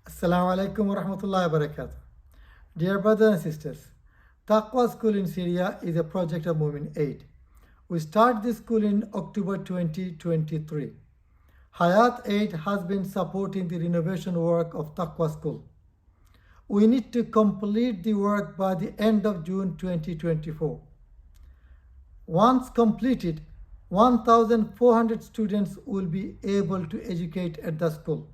Assalamu alaikum wa rahmatullahi wa barakatuh. Dear brothers and sisters, Taqwa School in Syria is a project of Movement Aid. We started this school in October 2023. Hayat Aid has been supporting the renovation work of Taqwa School. We need to complete the work by the end of June 2024. Once completed, 1,400 students will be able to educate at the school.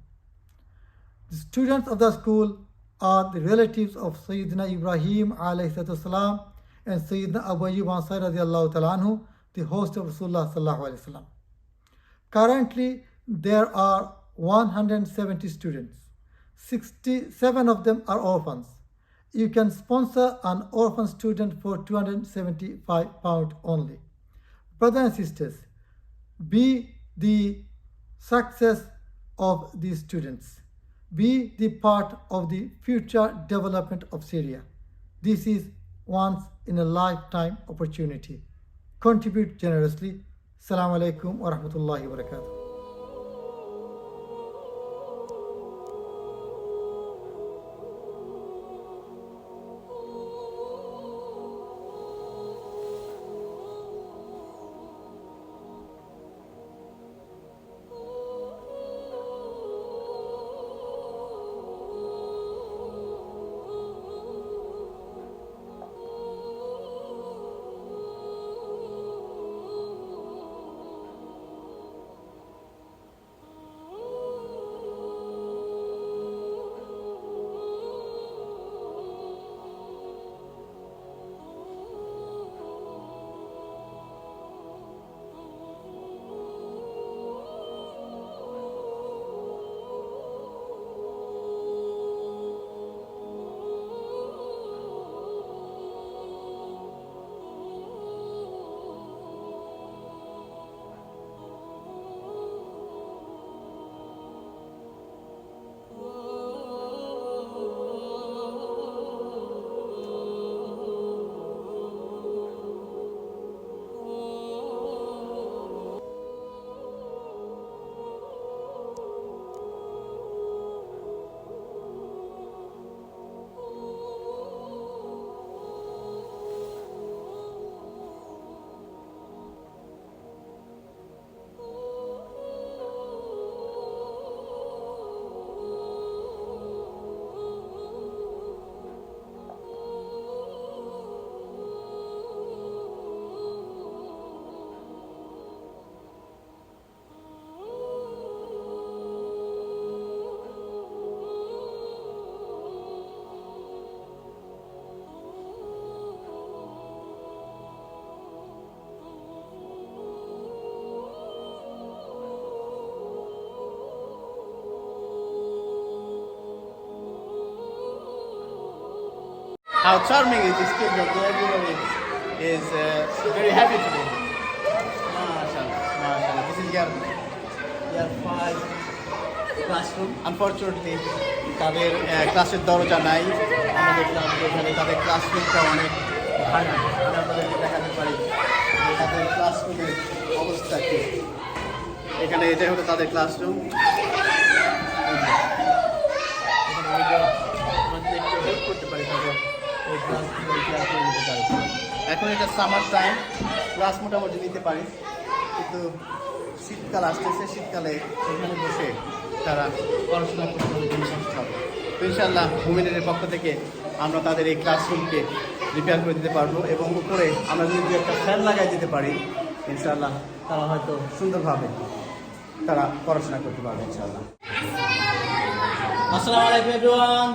The students of the school are the relatives of Sayyidina Ibrahim alayhi salam and Sayyidina Abu Ayyub Ansari radiallahu ta'ala anhu, the host of Rasulullah sallallahu alayhi wasallam. Currently, there are 170 students. 67 of them are orphans. You can sponsor an orphan student for £275 only. Brothers and sisters, be the success of these students. Be the part of the future development of Syria. This is once in a lifetime opportunity. Contribute generously. Assalamu alaikum wa rahmatullahi wa barakatuh. How charming is this kid that everybody is very happy today. MashaAllah, MashaAllah. This is your 5 classroom. Unfortunately, তাদের ক্লাসের দরজা নাই। আমরা দেখলাম যে এখানে তাদের ক্লাসরুমটা অনেক ভালো। আমরা আপনাদেরকে দেখাতে পারি তাদের ক্লাসরুমের অবস্থা কি। এখানে এটা হলো তাদের ক্লাসরুম। করতে পারি তাদের এখন এটা সামার টাইম, ক্লাস মোটামুটি নিতে পারি, কিন্তু শীতকাল আসতেছে। শীতকালে এখানে বসে তারা পড়াশোনা করতে হবে, তো ইনশাআল্লাহ উমেনের পক্ষ থেকে আমরা তাদের এই ক্লাসরুমকে রিপেয়ার করে দিতে পারবো এবং উপরে আমরা যদি একটা ফ্যান লাগাই দিতে পারি ইনশাআল্লাহ তারা হয়তো সুন্দরভাবে তারা পড়াশোনা করতে পারবে ইনশাআল্লাহ। আসসালামু আলাইকুম এভরিওয়ান।